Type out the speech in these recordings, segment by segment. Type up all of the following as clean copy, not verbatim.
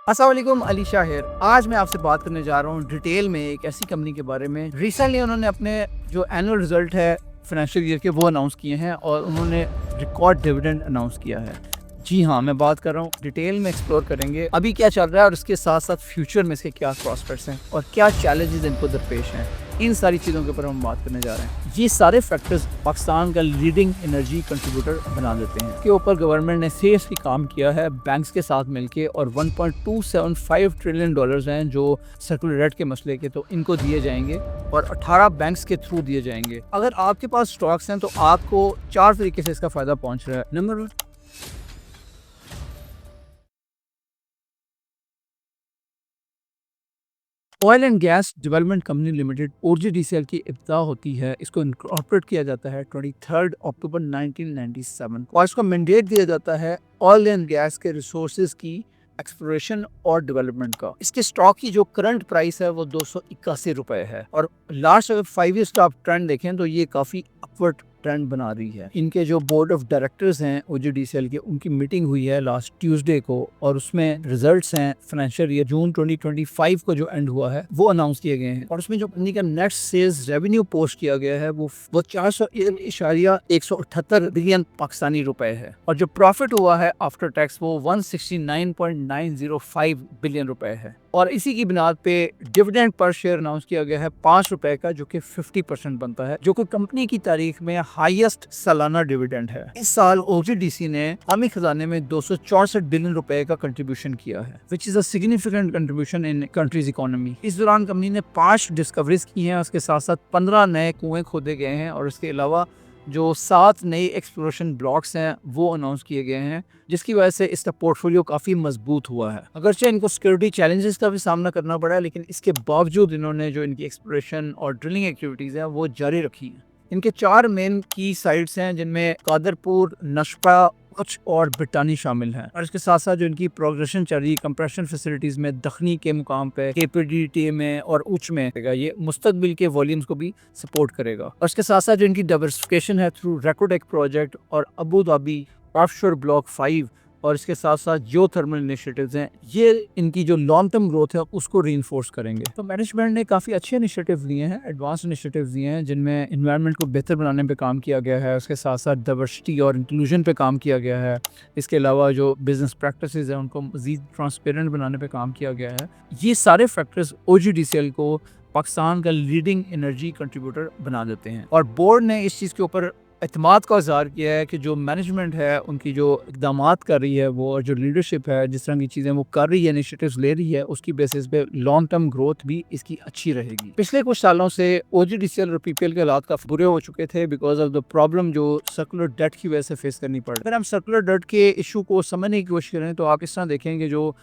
अस्सलाम वालेकुम, अली शाहिर। आज मैं आपसे बात करने जा रहा हूँ डिटेल में एक ऐसी कंपनी के बारे में। रिसेंटली उन्होंने अपने जो एनुअल रिजल्ट है फाइनेंशियल ईयर के वो अनाउंस किए हैं और उन्होंने रिकॉर्ड डिविडेंड अनाउंस किया है। जी हाँ, मैं बात कर रहा हूँ, डिटेल में एक्सप्लोर करेंगे अभी क्या चल रहा है और इसके साथ साथ फ्यूचर में इसके क्या प्रॉस्पेक्ट्स हैं और क्या चैलेंजेस इनको दरपेश हैं। इन सारी चीज़ों के ऊपर हम बात करने जा रहे हैं। ये सारे फैक्टर्स पाकिस्तान का लीडिंग एनर्जी कंट्रीब्यूटर बना देते हैं। इसके ऊपर गवर्नमेंट ने सीरियसली काम किया है बैंक्स के साथ मिलके और 1.275 ट्रिलियन डॉलर्स हैं जो सर्कुलर डेट के मसले के, तो इनको दिए जाएंगे और 18 बैंक्स के थ्रू दिए जाएंगे। अगर आपके पास स्टॉक्स हैं तो आपको 4 तरीके से इसका फायदा पहुंच रहा है। Number 1, oil and gas development company limited OGDCL की इब्तिदा होती है। इसको इनकॉर्पोरेट किया जाता है 23 अक्टूबर 1997 और इसको मैंडेट दिया जाता है ऑयल एंड गैस के रिसोर्सेज की एक्सप्लोरेशन और डेवलपमेंट का। इसके स्टॉक की जो करंट प्राइस है वो 281 रुपए है और लास्ट अगर 5 ईयर्स का आप ट्रेंड देखें तो ये काफी अपवर्ड ट्रेंड बना रही है। इनके जो बोर्ड ऑफ डायरेक्टर्स हैं OGDCL के, उनकी मीटिंग हुई है लास्ट ट्यूसडे को और उसमें रिजल्ट्स हैं फाइनेंशियल ईयर जून 2025 को जो एंड हुआ है वो अनाउंस किए गए हैं और उसमें जो कंपनी का नेट सेल्स रेवेन्यू पोस्ट किया गया है वो 400.178 बिलियन पाकिस्तानी रुपए है और जो प्रॉफिट हुआ है आफ्टर टैक्स वो 169.905 बिलियन रुपए है और इसी की बुनियाद पे डिविडेंड पर शेयर अनाउंस किया गया है 5 रुपए का, जो कि 50% बनता है, जो कि कंपनी की तारीख में हाईएस्ट सालाना डिविडेंड है। इस साल OGDC ने कौमी खजाने में 264 बिलियन रुपए का कंट्रीब्यूशन किया है, which is a significant contribution in countries economy. इस दौरान कंपनी ने 5 डिस्कवरीज की हैं, उसके साथ साथ 15 नए कुएं खोदे गए हैं और इसके अलावा जो 7 नई एक्सप्लोरेशन ब्लॉक्स हैं वो अनाउंस किए गए हैं, जिसकी वजह से इसका पोर्टफोलियो काफ़ी मजबूत हुआ है। अगरचे इनको सिक्योरिटी चैलेंजेस का भी सामना करना पड़ा है, लेकिन इसके बावजूद इन्होंने जो इनकी एक्सप्लोरेशन और ड्रिलिंग एक्टिविटीज़ हैं वो जारी रखी हैं। इनके 4 मेन की साइट्स हैं जिनमें कादरपुर, नशपा, कुछ और ब्रिटानी शामिल हैं और इसके साथ साथ जो इनकी प्रोग्रेशन चल रही है कंप्रेशन फैसिलिटीज में दखनी के मुकाम पे, KPDT में और उच में, ये मुस्तकबिल के वॉल्यूम्स को भी सपोर्ट करेगा। और इसके साथ साथ जो इनकी डाइवर्सिफिकेशन है थ्रू रेकोडेक प्रोजेक्ट और अबू धाबी ऑफशोर ब्लॉक 5 और इसके साथ साथ जियो थर्मल इनिशिएटिव्स हैं, ये इनकी जो लॉन्ग टर्म ग्रोथ है उसको रीइंफोर्स करेंगे। तो मैनेजमेंट ने काफ़ी अच्छे इनिशिएटिव लिए हैं, एडवांस इनिशिएटिव्स दिए हैं, जिनमें इन्वायरमेंट को बेहतर बनाने पे काम किया गया है, उसके साथ साथ डाइवर्सिटी और इंक्लूजन पे काम किया गया है। इसके अलावा जो बिजनेस प्रैक्टिसेस हैं उनको मज़ीद ट्रांसपेरेंट बनाने पे काम किया गया है। ये सारे फैक्टर्स OGDCL को पाकिस्तान का लीडिंग एनर्जी कंट्रीब्यूटर बना देते हैं और बोर्ड ने इस चीज़ के ऊपर एतमाद का इज़हार किया है कि जो मैनेजमेंट है उनकी जो इक़दामात कर रही है वो, और जो लीडरशिप है जिस तरह की चीज़ें वो कर रही है, इनिशिएटिव्स ले रही है, उसकी बेसिस पे लॉन्ग टर्म ग्रोथ भी इसकी अच्छी रहेगी। पिछले कुछ सालों से OGDCL और PPL के हालात काफ़ी बुरे हो चुके थे बिकॉज ऑफ द प्रॉब्लम जो सर्कुलर डेट की वजह से फेस करनी पड़ी। अगर हम सर्कुलर डेट के इशू को समझने की कोशिश करें तो आप इस तरह देखेंगे जो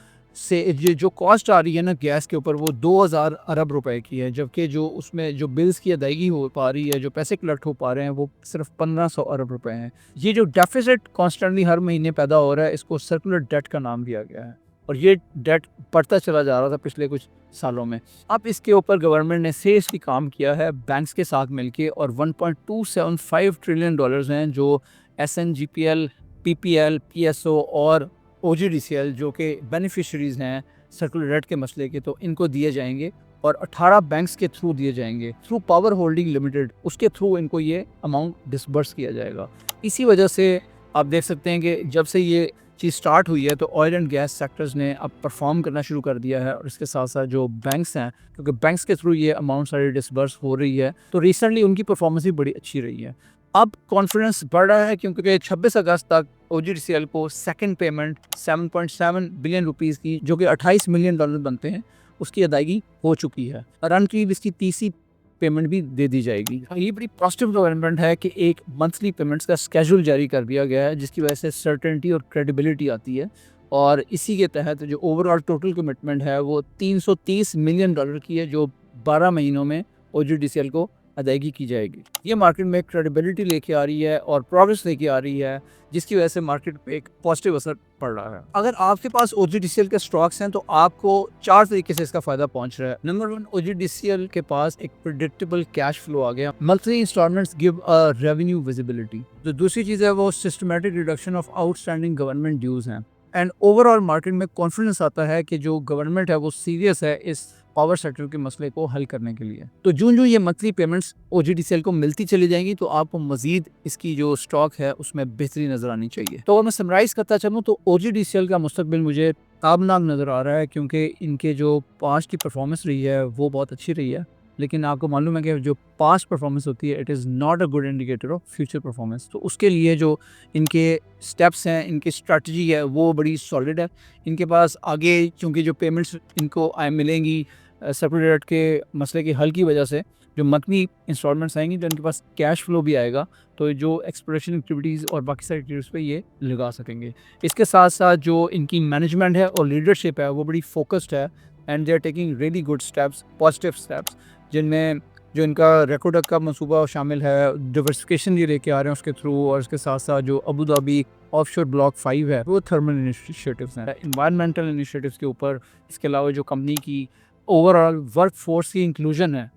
कॉस्ट आ रही है ना गैस के ऊपर वो 2000 अरब रुपए की है, जबकि जो उसमें जो बिल्स की अदायगी हो पा रही है, जो पैसे कलेक्ट हो पा रहे हैं वो सिर्फ 1500 अरब रुपए हैं। ये जो डेफिसिट कॉन्स्टेंटली हर महीने पैदा हो रहा है इसको सर्कुलर डेट का नाम दिया गया है और ये डेट बढ़ता चला जा रहा था पिछले कुछ सालों में। अब इसके ऊपर गवर्नमेंट ने सीरियसली काम किया है बैंक्स के साथ मिलके और 1.275 ट्रिलियन डॉलर्स हैं जो SNGPL, PPL, PSO और OGDCL जो कि बेनिफिशरीज हैं सर्कुलर डेट के मसले के, तो इनको दिए जाएंगे और 18 बैंक्स के थ्रू दिए जाएंगे थ्रू पावर होल्डिंग लिमिटेड, उसके थ्रू इनको ये अमाउंट डिसबर्स किया जाएगा। इसी वजह से आप देख सकते हैं कि जब से ये चीज़ स्टार्ट हुई है तो ऑयल एंड गैस सेक्टर्स ने अब परफॉर्म करना शुरू कर दिया है और इसके साथ साथ जो बैंक्स हैं, क्योंकि बैंक्स के थ्रू ये अमाउंट सारी डिसबर्स हो रही है, तो रिसेंटली उनकी परफॉर्मेंस भी बड़ी अच्छी रही है। अब कॉन्फिडेंस बढ़ रहा है क्योंकि 26 अगस्त तक OGDCL को सेकंड पेमेंट 7.7 बिलियन रुपीस की, जो कि 28 मिलियन डॉलर बनते हैं, उसकी अदायगी हो चुकी है और अनकरीब इसकी तीसरी पेमेंट भी दे दी जाएगी। ये बड़ी पॉजिटिव डेवलपमेंट है कि एक मंथली पेमेंट्स का स्केड्यूल जारी कर दिया गया है, जिसकी वजह से सर्टेनिटी और क्रेडिबिलिटी आती है और इसी के तहत जो ओवरऑल टोटल कमिटमेंट है वो 330 मिलियन डॉलर की है, जो 12 महीनों में OGDCL को अदायगी की जाएगी। ये मार्केट में क्रेडिबिलिटी लेके आ रही है और प्रोग्रेस लेके आ रही है, जिसकी वजह से मार्केट पे एक पॉजिटिव असर पड़ रहा है। अगर आपके पास OGDCL के स्टॉक्स हैं तो आपको 4 तरीके से इसका फायदा पहुंच रहा है। नंबर 1, OGDCL के पास एक प्रेडिक्टेबल कैश फ्लो आ गया। Monthly instalments give a revenue visibility. जो दूसरी चीज़ है वो systematic reduction of outstanding government dues हैं। एंड ओवरऑल मार्केट में कॉन्फिडेंस आता है कि जो गवर्नमेंट है वो सीरियस है इस पावर सेक्टर के मसले को हल करने के लिए। तो जो ये मंथली पेमेंट्स OGDCL को मिलती चली जाएंगी तो आपको मजीद इसकी जो स्टॉक है उसमें बेहतरी नजर आनी चाहिए। तो अगर मैं समराइज करता चलूँ तो OGDCL का मुस्तकबिल मुझे ताबनाक नज़र आ रहा है, क्योंकि इनके जो पास्ट की परफॉर्मेंस रही है वो बहुत अच्छी रही है। लेकिन आपको मालूम है कि जो पास्ट परफॉर्मेंस होती है it is not a good indicator of future performance. तो उसके लिए जो इनके स्टेप्स हैं, इनकी स्ट्रैटेजी है वो बड़ी सॉलिड है। इनके पास आगे चूँकि जो पेमेंट्स इनको मिलेंगी सेपरेट के मसले के हल की वजह से, जो मंथली इंस्टॉलमेंट्स आएंगी तो इनके पास कैश फ्लो भी आएगा, तो जो एक्सप्लोरेशन एक्टिविटीज़ और बाकी सारी एक्टिविटीज़ पे ये लगा सकेंगे। इसके साथ साथ जो इनकी मैनेजमेंट है और लीडरशिप है वो बड़ी फोकस्ड है and they are taking really good steps, positive steps, जिनमें जो इनका रेकोडक का मंसूबा शामिल है, डिवर्सिफिकेशन ये लेके आ रहे हैं उसके थ्रू, और इसके साथ साथ जो अबू धाबी ऑफशोर ब्लॉक 5 है वो थर्मल इनिशिएटिव्स हैं, इन्वायरमेंटल इनिशिएटिव्स के ऊपर। इसके अलावा जो कंपनी की ओवरऑल वर्क फोर्स की इंक्लूजन है,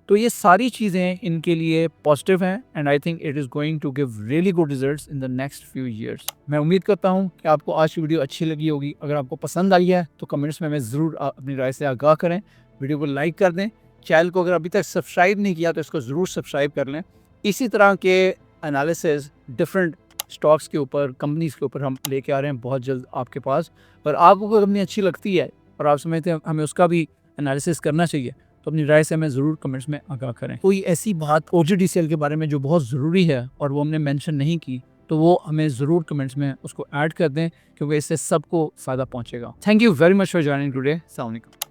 तो ये सारी चीज़ें इनके लिए पॉजिटिव हैं and I think it is going to give really good results in the next few years. मैं उम्मीद करता हूँ कि आपको आज की वीडियो अच्छी लगी होगी। अगर आपको पसंद आई है तो कमेंट्स में हमें ज़रूर अपनी राय से आगाह करें, वीडियो को लाइक कर दें, चैनल को अगर अभी तक सब्सक्राइब नहीं किया तो इसको ज़रूर सब्सक्राइब कर लें। इसी तरह के एनालिसिस डिफरेंट स्टॉक्स के ऊपर, कंपनीज़ के ऊपर हम लेके आ रहे हैं बहुत जल्द आपके पास। और आपको कोई कंपनी अच्छी लगती है और आप समझते हैं हमें उसका भी एनालिसिस करना चाहिए तो अपनी राय से हमें ज़रूर कमेंट्स में आगाह करें। कोई ऐसी बात OGDCL के बारे में जो बहुत ज़रूरी है और वो हमने मेंशन नहीं की तो वो हमें ज़रूर कमेंट्स में उसको ऐड कर दें, क्योंकि इससे सबको फ़ायदा पहुंचेगा। Thank you very much for joining today. अस्सलाम वालेकुम।